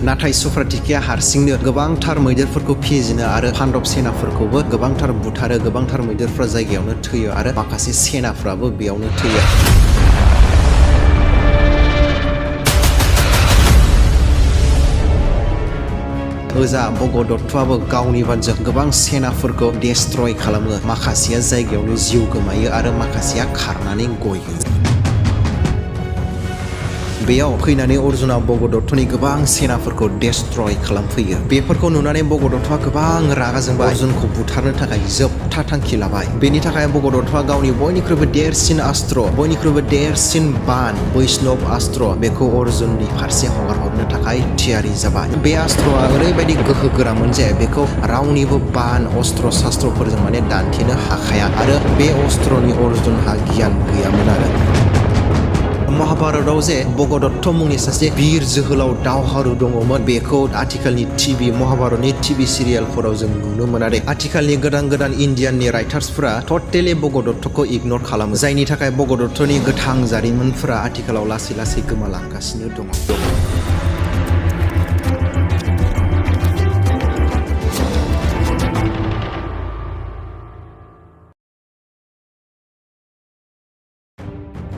नाथाय सुप्रातिकाया हारसिंनो गोबांथार मैदेरफोरखौ फेजेनो आरो पान्डब सेनाफोरखौबो गोबांथार बुथारो, गोबांथार मैदेरफ्रा जायगायावनो थैयो आरो माखासे सेनाफ्राबो बेयावनो थैयो। ओजा भगदत्तआबो गावनि बानजों गोबां सेनाफोरखौ डेस्ट्रय खालामो, माखासेया जायगायावनो जिउ गोमायो आरो माखासेया खारनानै गयो। बेयाव फैनानै अर्जुना भगदत्तनि गोबां सेनाफोरखौ डेस्ट्रय खालामफैयो। बेफोरखौ नुनानै भगदत्तआ गोबां रागा जोंबाय, अर्जुनखौ बुथारनो थाखाय जोबथा थांखि लाबाय। बेनि थाखाय भगदत्तआ गावनि बयनिख्रुइबो देरसिन अस्त्र, बयनिख्रुइबो देरसिन बान वैष्णव अस्त्र बेखौ अर्जुननि फारसे हगारहरनो थाखाय थियारि जाबाय। बे अस्त्रआ ओरैबायदि गोहो गोरामोन जे बेखौ रावनिबो बान अस्त्र शास्त्रफोरजों दानथेनो हाखाया आरो बे अस्त्रनि अर्जुनहा गियान गैयामोन आरो। महाभारतआव जे भगदत्त मुंनि सासे वीर जोहोलाव दावहारु दङमोन, बेखौ आथिखालनि टिभि महाभारतनि टिभि सिरियालफोराव जों नुनो मोना दे। आथिखालनि गोदान इन्डियाननि राइटार्सफोरा टटेलि भगदत्तखौ इगनर खालामो, जायनि थाखाय भगदत्तनि गोथां जारिमिनफोरा आथिखालाव लासै लासै गोमालांगासिनो दङ।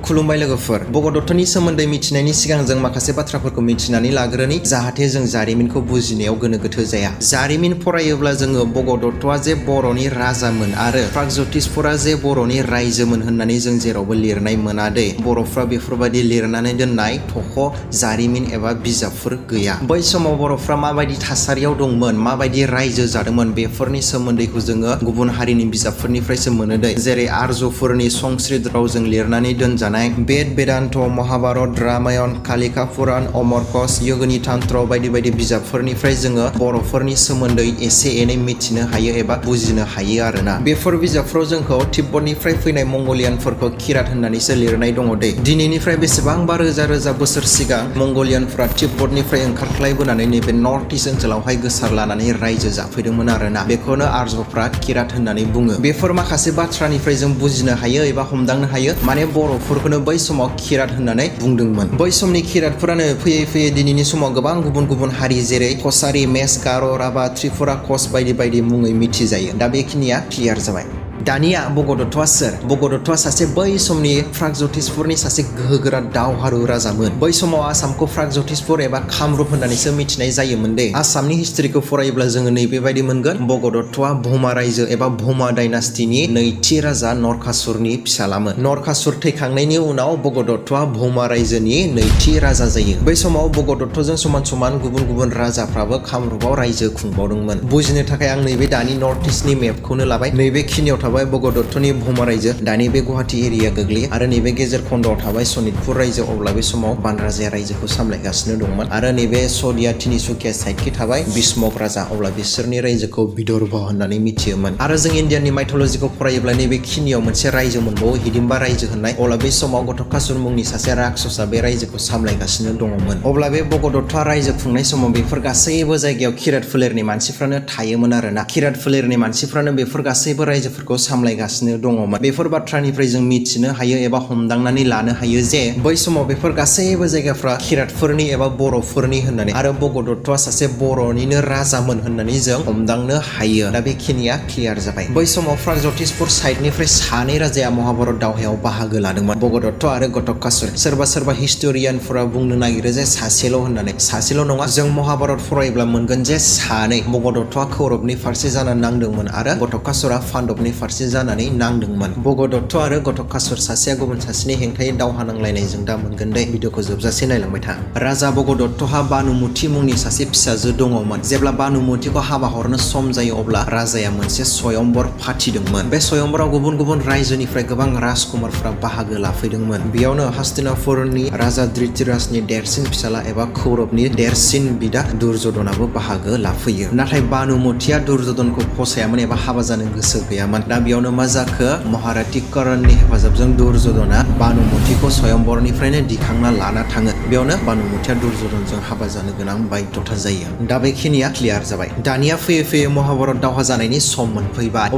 खुलुमबाय लोगोफोर, भगदत्तनि सोमोन्दै मिथिनायनि सिगां जों माखासे बाथ्राफोरखौ मिथिनानै लाग्रोनि, जाहाथे जों जारिमिनखौ बुजिनायाव गोनो गोथो जाया। जारिमिन फरायोब्ला जोङो भगदत्तआ जे बर'नि राजामोन आरो प्रागज्यतिसफोरा जे बर'नि रायजोमोन होननानै जों जेरावबो लिरनाय मोना दे। बर'फ्रा बेफोरबायदि लिरनानै दोननाय थख' जारिमिन एबा बिजाबफोर गैया। बै समाव बर'फ्रा माबायदि थासारियाव दंमोन, माबायदि रायजो जादोंमोन, बेफोरनि सोमोन्दैखौ जोङो गुबुन हारिनि बिजाबफोरनिफ्रायसो मोनो दे। जेरै आर्यफोरनि संस्कृत रावजों लिरनानै दोनजानाय वेद वेदान्त, महाभारत, रामायण, कालिका पुराण, अमरकश, यगिनी तंत्र बायदि बायदि बिजाबफोरनिफ्राय जोङो बर'फोरनि सोमोन्दै एसे एनै मिथिनो हायो एबा बुजिनो हायो आरोना। बेफोर बिजाबफ्राव जोंखौ तिब्बतनिफ्राय फैनाय मंगलियानफोरखौ किरात होननानैसो लिरनाय दङ दे। दिनैनिफ्राय बेसेबांबा रोजा रोजा बोसोर सिगां मंगलियानफ्रा तिब्बतनिफ्राय ओंखारख्लायबोनानै नैबे नर्थ इस्ट ओनसोलावहाय गोसार लानानै रायजो जाफैदोंमोन आरोना। बेखौनो आर्यफ्रा किरात होननानै बुङो। बेफोर माखासे बाथ्रानिफ्राय जों बुजिनो हायो एबा हमदांनो हायो, माने बर'फोरखौनो बै समाव किरात होननानै बुंदोंमोन। बै समनि किरातफोरानो फैयै फैयै दिनैनि समाव गोबां गुबुन गुबुन हारि जेरै कसारि, मेस, गार', राभा, त्रिपुरा, कच बायदि बायदि मुङै मिथिजायो। दा बेखिनिया क्लियार जाबाय। दानिया भगदत्तआ सोर? भगदत्तआ सासे बै समनि प्रागज्यतिसफोरनि सासे गोहोगोरा दावहारु राजामोन। बै समाव आसामखौ प्रागज्यतिसफोर एबा कामरुप होननानैसो मिथिनाय जायोमोन दे। आसामनि हिस्ट्रिखौ फरायोब्ला जोङो नैबेबायदि मोनगोन, भगदत्तआ भौमा रायजो एबा भौमा डाइनास्टिनि नैथि राजा नरकासुरनि फिसालामोन। नरकासुर थैखांनायनि उनाव भगदत्तआ भौमा रायजोनि नैथि राजा जायो। बै समाव भगदत्तजों समान समान गुबुन गुबुन राजाफ्राबो कामरुपाव रायजो खुंबावदोंमोन। बुजिनो थाखाय आं नैबे दानि नर्थ इस्टनि मेपखौनो लाबाय। नैबे खिनियाव थाबाय भगदत्तनि भौमा रायजो, दानि बे गुवाहाटी एरिया गोग्लैयो, आरो नैबे गेजेर खन्दआव थाबाय सनितपुर रायजो। अब्ला बे समाव बान राजाया रायजोखौ सामलायगासिनो दंमोन। आरो नैबे सदिया तिनिसुकिया साइडखि थाबाय भीष्मक राजा। अब्ला बिसोरनि रायजोखौ विदर्भ होननानै मिथियोमोन। आरो जों इण्डियाननि माइथलजिखौ फरायोब्ला नैबे खिनियाव मोनसे रायजो मोनबावो, हिडिम्बा रायजो होननाय। अब्ला बे समाव घटकासुर मुंनि सासे राक्षसा बे रायजोखौ सामलायगासिनो दङमोन। अब्ला बे भगदत्तआ रायजो खुंनाय समाव बेफोर गासैबो जायगायाव किरात फोलेरनि मानसिफ्रानो थायोमोन आरोना। किरात फोलेरनि मानसिफ्रानो बेफोर गासैबो रायजोफोरखौ सामलायगासिनो दङमोन। बेफोर बाथ्रानिफ्राय जों मिथिनो हायो एबा हमदांनानै लानो हायो जे बै समाव बेफोर गासैबो जायगाफ्रा किरातफोरनि एबा बर'फोरनि होननानै, आरो भगदत्तआ सासे बर'निनो राजामोन होननानै जों हमदांनो हायो। दा बेखिनिया क्लियार जाबाय। बै समाव प्रागज्यतिसफोर साइडनिफ्राय सानै राजाया महाभारत दावहायाव बाहागो लादोंमोन, भगदत्त आरो घटकासुर। सोरबा सोरबा हिस्टरियानफोरा बुंनो नागिरो जे सासेल' होननानै। सासेल' नङा, जों महाभारत फरायोब्ला मोनगोन जे सानै। भगदत्तआ कौरबनि फारसे जानानै नांदोंमोन आरो घटकासुरा पान्डबनि फारसे जानानै नांदोंमोन। भगदत्त आरो घटकासुर सासेया गुबुन सासेनि हेंथायै दावहा नांलायनाय जों दा मोनगोन दे। भिडिअखौ जोबजासे नायलांबाय था। राजा भगदत्तहा बानुमुति मुंनि सासे फिसाजो दङमोन। जेब्ला बानुमुतिखौ हाबा हरनो सम जायो अब्ला राजाया मोनसे स्वयंवर फाथिदोंमोन। बे स्वयंवराव गुबुन गुबुन रायजोनिफ्राय गोबां राजकुमारफ्रा बाहागो लाफैदोंमोन। बेयावनो हस्तिनापुरनि राजा धृतराजनि देरसिन फिसाला एबा कौरबनि देरसिन बिदा दुर्योधनाबो बाहागो लाफैयो। नाथाय बानुमुतिया दुर्योधनखौ फसायामोन एबा हाबा जानो गोसो गैयामोन। दा बेयावनो मा जाखो, महारथी करणनि हेफाजाबजों दुर्योधना बानुमुतिखौ स्वयंवरनिफ्रायनो दिखांना लाना थाङो। बेयावनो बानुमुतिया दुर्योधनजों हाबा जानो गोनां बायध'था जायो। दा बेखिनिया क्लियार जाबाय। दानिया फैयै फैयै महाभारत दावहा जानायनि सम मोनफैबाय।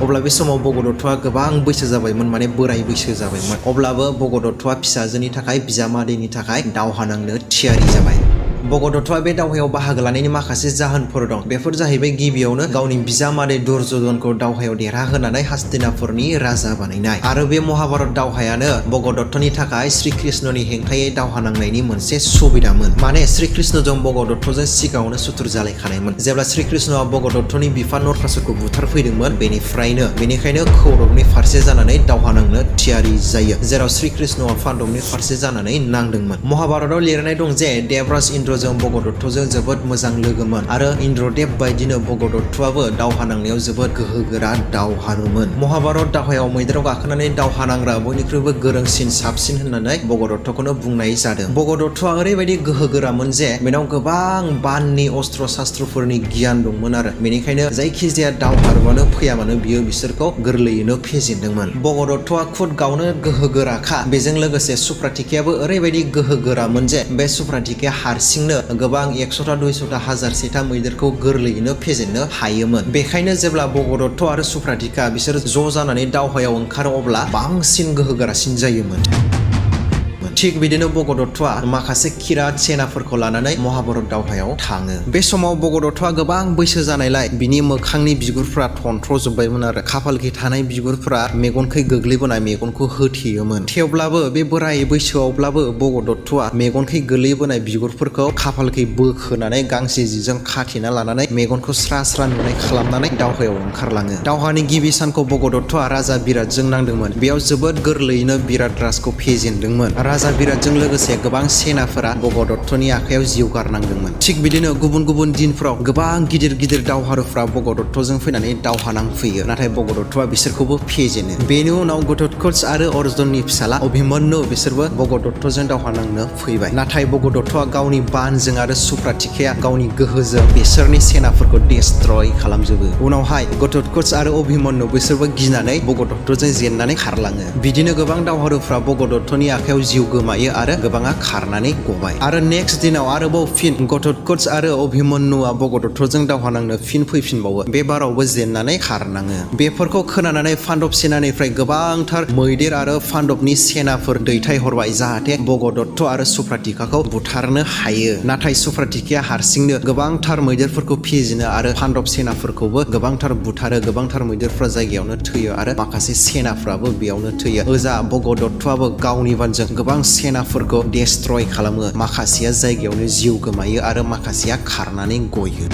अब्ला बे समाव भगदत्तआ गोबां बैसो जाबायमोन, माने बोराय बैसो जाबायमोन। अब्लाबो भगदत्तआ फिसाजोनि थाखाय, बिजामादैनि थाखाय दावहा नांनो थियारि जाबाय। भगदत्तआ बे दावहायाव बाहागो लानायनि माखासे जाहोनफोर दं। बेफोर जाहैबाय गिबियावनो गावनि बिजामादै दुर्योधनखौ दावहायाव देरहाहोनानै हस्तिनापुरनि राजा बानायनाय, आरो बे महाभारत दावहायानो भगदत्तनि थाखाय श्रीकृष्णनि हेंथायै दावहा नांनायनि मोनसे सुबिदामोन। माने श्रीकृष्णजों भगदत्तजों सिगाङावनो सुथुर जालायखानायमोन। जेब्ला श्रीकृष्णआ भगदत्तनि बिफा नरकासुरखौ बुथारफैदोंमोन, बेनिखायनो कौरवनि फारसे जानानै दावहा नांनो थियारि जायो, जेराव श्रीकृष्णआ पान्डबनि फारसे जानानै नांदोंमोन। महाभारतआव लिरनाय दं जे देवराज इन्द्रजों भगदत्तजों जोबोद मोजां लोगोमोन, आरो इन्द्रदेव बायदिनो भगदत्तआबो दावहा नांनायाव जोबोद गोहोगोरा दावहारुमोन। महाभारत दावहायाव मैदेराव गाखोनानै दावहा नांग्रा बयनिख्रुइबो गोरोंसिन साबसिन होननानै भगदत्तखौनो बुंनाय जादों। भगदत्तआ ओरैबायदि गोहोगोरामोन जे बेनाव गोबां बाननि अस्त्र शास्त्रफोरनि गियान दंमोन, आरो बेनिखायनो जायखिजाया दावहारुआनो फैया मानो बियो बिसोरखौ गोरलैयैनो फेजेनदोंमोन। भगदत्तआ खुद गावनो गोहोगोराखा, बेजों लोगोसे सुप्रतिकायाबो ओरैबायदि गोहोगोरामोन जे बे सुप्रतिकाया हारसिंनो गोबां 100टा 200टा हाजारसेटा मैदेरखौ गोरलैयैनो फेजेननो हायोमोन। बेखायनो जेब्ला भगदत्त आरो सुप्रतिका बिसोर ज' जानानै दावहायाव ओंखारो अब्ला बांसिन गोहोगोरासिन जायोमोन। थिग बिदिनो भगदत्तआ माखासे किरात सेनाफोरखौ लानानै महाभारत दावहायाव थाङो। बे समाव भगदत्तआ गोबां बैसो जानायलाय बिनि मोखांनि बिगुरफ्रा थन्थ्र'जोब्बायमोन, आरो खाफालखै थानाय बिगुरफ्रा मेगनखै गोग्लैबोनाय मेगनखौ होथेयोमोन। थेवब्लाबो बे बोराय बैसोआवब्लाबो भगदत्तआ मेगनखै गोग्लैबोनाय बिगुरफोरखौ खाफालखै बोखोनानै गांसे जिजों खाथेना लानानै मेगनखौ स्रा स्रा नुनाय खालामनानै दावहायाव ओंखारलाङो। दावहानि गिबि सानखौ भगदत्तआ राजा बिराटजों नांदोंमोन। बेयाव जोबोद गोरलैयैनो बिराट राजखौ फेजेनदोंमोन। राजा बिराटजों लोगोसे गोबां सेनाफोरा भगदत्तनि आखायाव जिउ गारनांदोंमन। थिग बिदिनो गुबुन गुबुन दिनफ्राव गोबां गिदिर गिदिर दावहारुफ्रा भगदत्तजों फैनानै दावहा नांफैयो, नाथाय भगदत्तआ बिसोरखौबो फेजेनो। बेनि उनाव घटोत्कच आरो अर्जुननि फिसाला अभिमन्यु बिसोरबो भगदत्तजों दावहा नांनो फैबाय, नाथाय भगदत्तआ गावनि बानजों आरो सुप्रतिकाया गावनि गोहोजों बिसोरनि सेनाफोरखौ डिस्ट्रय खालामजोबो। उनावहाय घटोत्कच आरो अभिमन्यु बिसोरबो गिनानै भगदत्तजों जेननानै खारलाङो। बिदिनो गोबां दावहारुफ्रा भगदत्तनि आखायाव जिउ गोमायो आरो गोबाङा खारनानै गबाय। आरो नेक्स्ट दिनाव आरोबाव फिन घटोत्कच आरो अभिमन्युआ भगदत्तजों दावहा नांनो फिन फैफिनबावो। बे बारावबो जेननानै खारनाङो। बेफोरखौ खोनानानै पान्डब सेनानिफ्राय गोबांथार मैदेर आरो पान्डबनि सेनाफोर दैथायहरबाय, जाहाथे भगदत्त आरो सुप्रतिकाखौ बुथारनो हायो। नाथाय सुप्रतिकाया हारसिंनो गोबांथार मैदेरफोरखौ फेजेनो आरो पान्डब सेनाफोरखौबो गोबांथार बुथारो। गोबांथार मैदेरफ्रा जायगायावनो थैयो आरो माखासे सेनाफ्राबो बेयावनो थैयो। ओजा भगदत्तआबो गावनि बानजों गोबां सेनाफोरखौ डिस्ट्रय खालामो। माखासेया जायगायावनो जिउ गोमायो आरो माखासेया खारनानै गयो।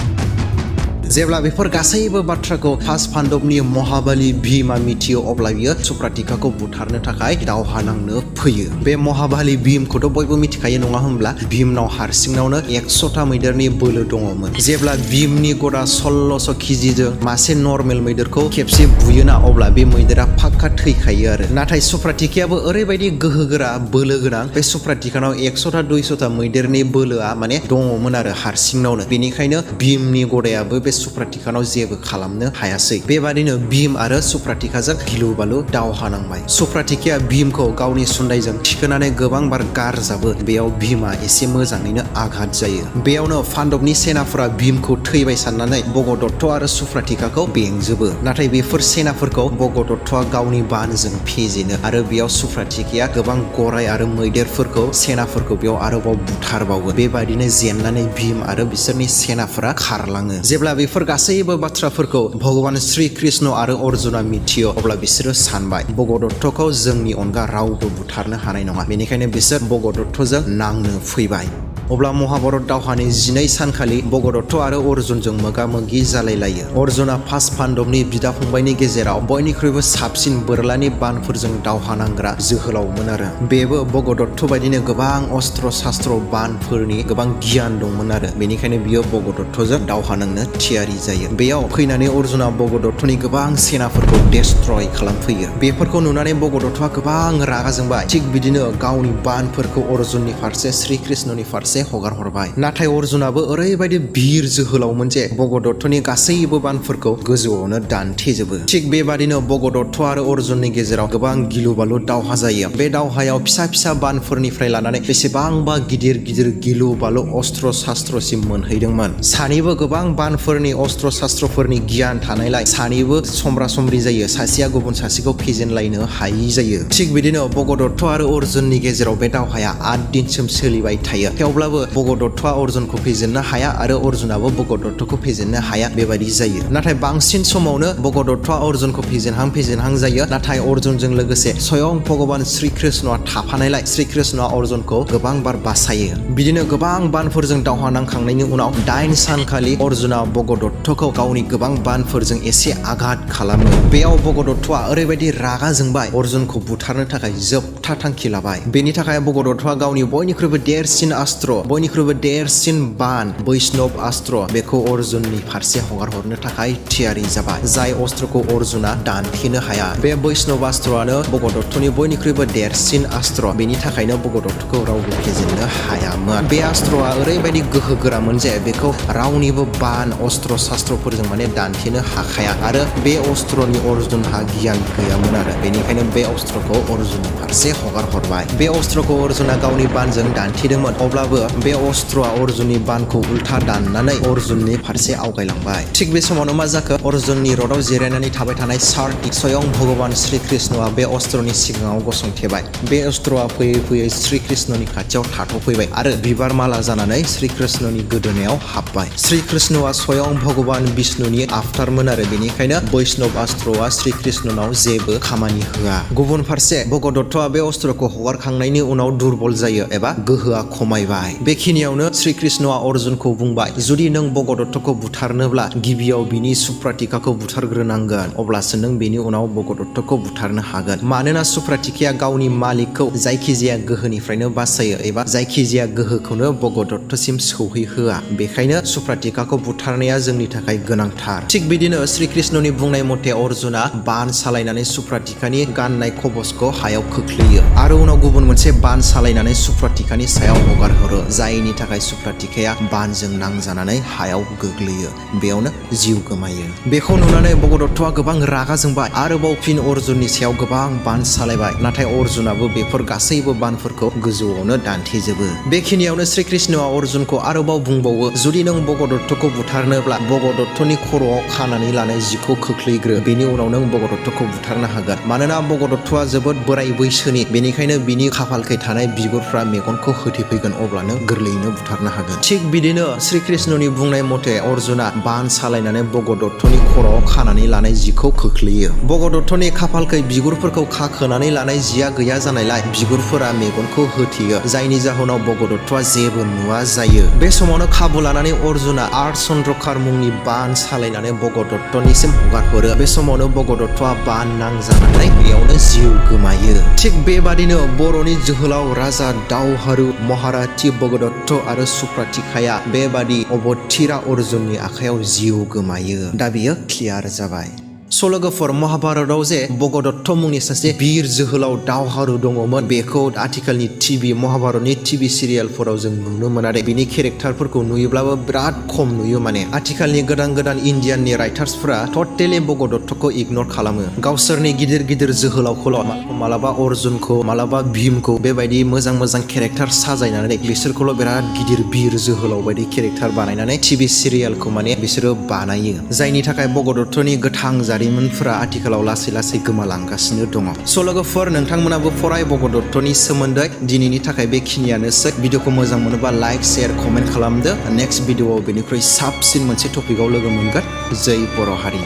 जेब्ला बेफोर गासैबो बाथ्राखौ फास पान्डबनि महाबली भीमा मिथियो, अब्ला बियो सुप्रतिकाखौ बुथारनो थाखाय दावहा नांनो फैयो। बे महाबली भीमखौथ' बयबो मिथिखायो नङा होमब्ला? भीमनाव हारसिङावनो 100टा मैदेरनि बोलो दङमोन। जेब्ला भीमनि गदा 1600 केजिजों मासे नर्मेल मैदेरखौ खेबसे बुयोना, अब्ला बे मैदेरा फाक्का थैखायो आरो। नाथाय सुप्रतिकायाबो ओरैबायदि गोहोगोरा बोलो गोनां, बे सुप्रतिकानाव 100टा 200टा मैदेरनि बोलोआ माने दङमोन आरो हारसिंनावनो। बेनिखायनो भीमनि गदायाबो बे सुप्रतिकानाव जेबो खालामनो हायासै। बेबादिनो भीम आरो सुप्रतिकाजों गिलु बालु दावहा नांबाय। सुप्रतिकाया भीमखौ गावनि सुन्दायजों थिखोनानै गोबां बार गारजाबो। बेयाव भीमा एसे मोजाङैनो आघात जायो। बेयावनो पान्डबनि सेनाफोरा भीमखौ थैबाय साननानै भगदत्त आरो सुप्रतिकाखौ बेंजोबो। नाथाय बेफोर सेनाफोरखौ भगदत्तआ गावनि बानजों फेजेनो, आरो बेयाव सुप्रतिकाया गोबां गराय आरो मैदेरफोरखौ सेनाफोरखौ बेयाव आरोबाव बुथारबावो। बेबादिनो जेननानै भीम आरो बिसोरनि सेनाफोरा खारलाङो। जेब्ला बेफोर गासैबो बाथ्राफोरखौ भगवान श्रीकृष्ण आरो अर्जुना मिथियो, अब्ला बिसोरो सानबाय भगदत्तखौ जोंनि अनगा रावबो बुथारनो हानाय नङा। बेनिखायनो बिसोर भगदत्तजों नांनो फैबाय। अब्ला महाभारत दावहानि 12 सानखालि भगदत्त आरो अर्जुनजों मोगा मोगि जालायलायो। अर्जुना फास पान्डबनि बिदा फंबायनि गेजेराव बयनिख्रुइबो साबसिन बोरलानि बानफोरजों दावहा नांग्रा जोहोलावमोन आरो। बेबो भगदत्त बायदिनो गोबां अस्त्र शास्त्र बानफोरनि गोबां गियान दंमोन आरो। बेनिखायनो बियो भगदत्तजों दावहा नांनो थियारि जायो। बेयाव फैनानै अर्जुना भगदत्तनि गोबां सेनाफोरखौ डिस्ट्रय खालामफैयो। बेफोरखौ नुनानै भगदत्तआ गोबां रागा जोंबाय। थिग बिदिनो गावनि बानफोरखौ अर्जुननि फारसे, श्रीकृष्णनि फारसे हगार हरबाय। नाथाय अर्जुनाबो ओरैबायदि बिर जोहोलावमोन जे भगदत्तनि गासैबो बानफोरखौ गोजौआवनो दानथेजोबो। थिग बेबादिनो भगदत्त आरो अर्जुननि गेजेराव गोबां गिलु बालु दावहा जायो। बे दावहायाव फिसा फिसा बानफोरनिफ्राय लानानै बेसेबांबा गिदिर गिदिर गिलु बालु अस्त्र शास्त्रसिम मोनहैदोंमोन। सानैबो गोबां बानफोरनि अस्त्र शास्त्रफोरनि गियान थानायलाय सानैबो समब्रा समब्रि जायो। सासेया गुबुन सासेखौ फेजेनलायनो हायि जायो। थिग बिदिनो भगदत्त आरो अर्जुननि गेजेराव बे दावहाया 8 दिनसिम सोलिबाय थायो। थेवब्लाबो भगदत्तआ अर्जुनखौ फेजेननो हाया आरो अर्जुनाबो भगदत्तखौ फेजेननो हाया बेबायदि जायो। नाथाय बांसिन समावनो भगदत्तआ अर्जुनखौ फेजेनहां जायो। नाथाय अर्जुनजों लोगोसे स्वयं भगवान श्रीकृष्णआ थाफानायलाय श्रीकृष्णआ अर्जुनखौ गोबां बार बासायो। बिदिनो गोबां बानफोरजों दावहा नांखांनायनि उनाव 8 सानखालि अर्जुना भगदत्तखौ गावनि गोबां बानफोरजों एसे आघात खालामो। बेयाव भगदत्तआ ओरैबायदि रागा जोंबाय अर्जुनखौ बुथारनो थाखाय जोबथा थांखि लाबाय। बेनि थाखाय भगदत्तआ गावनि बयनिख्रुइबो देरसिन अस्त्र, बयनिख्रुइबो देरसिन बान वैष्णव अस्त्र बेखौ अर्जुननि फारसे हगार हरनो थाखाय थियारि जाबाय। जाय अस्त्रखौ अर्जुना दानथेनो हाया। बे वैष्णव अस्त्रआनो भगदत्तनि बयनिख्रुइबो देरसिन अस्त्र। बेनि थाखायनो भगदत्तखौ रावबो फेजेननो हायामोन। बे अस्त्रआ ओरैबायदि गोहो गोरामोन जे बेखौ रावनिबो बान अस्त्र शास्त्रफोरजों माने दानथेनो हाखाया आरो बे अस्त्रनि अर्जुनहा गियान गैयामोन आरो बेनिखायनो बे अस्त्रखौ अर्जुननि फारसे हगार हरबाय। बे अस्त्रखौ अर्जुना गावनि बानजों दानथेदोंमोन। अब्लाबो बे अस्त्रआ अर्जुननि बानखौ उल्था दाननानै अर्जुननि फारसे आवगायलांबाय। थिग बे समावनो मा जाखो अर्जुननि रथआव जिरायनानै थाबाय थानाय सारथि स्वयं भगवान श्रीकृष्णआ बे अस्त्रनि सिगाङाव गसंथेबाय। बे अस्त्रआ फैयै फैयै श्रीकृष्णनि खाथियाव थाथ'फैबाय आरो बिबार माला जानानै श्रीकृष्णनि गोदोनायाव हाबबाय। श्रीकृष्णआ स्वयं भगवान विष्णुनि आफतारमोन आरो बेनिखायनो वैष्णव अस्त्रआ श्रीकृष्णनाव जेबो खामानि होआ। गुबुन फारसे भगदत्तआ बे अस्त्रखौ हगारखांनायनि उनाव दुरबल जायो एबा गोहोआ खमायबाय। बेखिनियावनो श्रीकृष्णआ अर्जुनखौ बुंबाय जुदि नों भगदत्तखौ बुथारनोब्ला गिबियाव बिनि सुप्रातिकाखौ बुथारग्रोनांगोन अब्लासो नों बेनि उनाव भगदत्तखौ बुथारनो हागोन। मानोना सुप्रातिकाया गावनि मालिकखौ जायखिजाया गोहोनिफ्रायनो बासायो एबा जायखिजाया गोहोखौनो भगदत्तसिम सौहैहोआ। बेखायनो सुप्रातिकाखौ बुथारनाया जोंनि थाखाय गोनांथार। थिग बिदिनो श्रीकृष्णनि बुंनाय मथे अर्जुना बान सालायनानै सुप्रातिकानि गाननाय खबसखौ हायाव खोख्लैयो आरो उनाव गुबुन मोनसे बान सालायनानै सुप्रातिकानि सायाव हगार हरो जायनि थाखाय सुप्रातिकाया बानजों नांजानानै हायाव गोग्लैयो। बेयावनो जिउ गोमायो। बेखौ नुनानै भगदत्तआ गोबां रागा जोंबाय आरोबाव फिन अर्जुननि सायाव गोबां बान सालायबाय। नाथाय अर्जुनाबो बेफोर गासैबो बानफोरखौ गोजौआवनो दानथेजोबो। बेखिनियावनो श्रीकृष्णआ अर्जुनखौ आरोबाव बुंबावो जुदि नों भगदत्तखौ बुथारनोब्ला भगदत्तनि खर'आव खानानै लानाय जिखौ खोख्लैग्रो बेनि उनाव नों भगदत्तखौ बुथारनो हागोन। मानोना भगदत्तआ जोबोद बोराय बैसोनि बेनिखायनो बिनि खाफालखै थानाय बिगुरफ्रा मेगनखौ होथेफैगोन अब्लानो गोरलैयैनो बुथारनो हागोन। थिग बिदिनो श्रीकृष्णनि बुंनाय मथे अर्जुना बान सालायनानै भगदत्तनि खर'आव खानानै लानाय जिखौ खोख्लैयो। भगदत्तनि खाफालखै बिगुरफोरखौ खाखोनानै लानाय जिया गैया जानायलाय बिगुरफोरा मेगनखौ होथेयो जायनि जाहोनाव भगदत्तआ जेबो नुवा जायो। बे समावनो खाबु लानानै अर्जुना आर्चन्द्रकार मुंनि बान सालायनानै भगदत्तनिसिम हगार हरो। बे समावनो भगदत्तआ बान नांजानानै बेयावनो जिउ गोमायो। थिग बेबादिनो बर'नि जोहोलाव राजा दावहारु महाराति भगदत्त आरो सुप्रातिकाया बेबादि अबथिरा अर्जुननि आखायाव जिउ गोमायो। दा बेयो क्लियार जाबाय। सल'गोफोर महाभारतआव जे भगदत्त मुंनि सासे बिर जोहोलाव दावहारु दङमोन बेखौ आथिखालनि टिभि महाभारतनि टिभि सिरियालफोराव जों नुनो मोना दे। बिनि केरेक्टारफोरखौ नुयोब्लाबो बिराद खम नुयो। माने आथिखालनि गोदान इन्डियाननि राइटार्सफोरा टटेलि भगदत्तखौ इगनर खालामो। गावसोरनि गिदिर गिदिर जोहोलावखौल' मालाबा अर्जुनखौ मालाबा भीमखौ बेबायदि मोजां केरेक्टार साजायनानै बिसोरखौल' बिराद गिदिर बिर जोहोलाव बायदि केरेक्टार बानायनानै टिभि सिरियालखौ माने बिसोरो बानायो जायनि थाखाय भगदत्तनि गोथां जारिमिनफोरा आथिखालाव लासै गोमालांगासिनो दङ। सल'गोफोर नोंथांमोनाबो फराय भगदत्तनि सोमोन्दै। दिनैनि थाखाय बेखिनियानोसै। भिडिअखौ मोजां मोनोबा लाइक शेयार कमेन्ट खालामदो। नेक्स्ट भिडिअआव बेनिख्रुइ साबसिन मोनसे टपिकआव लोगो मोनगोन। जै बर' हारि।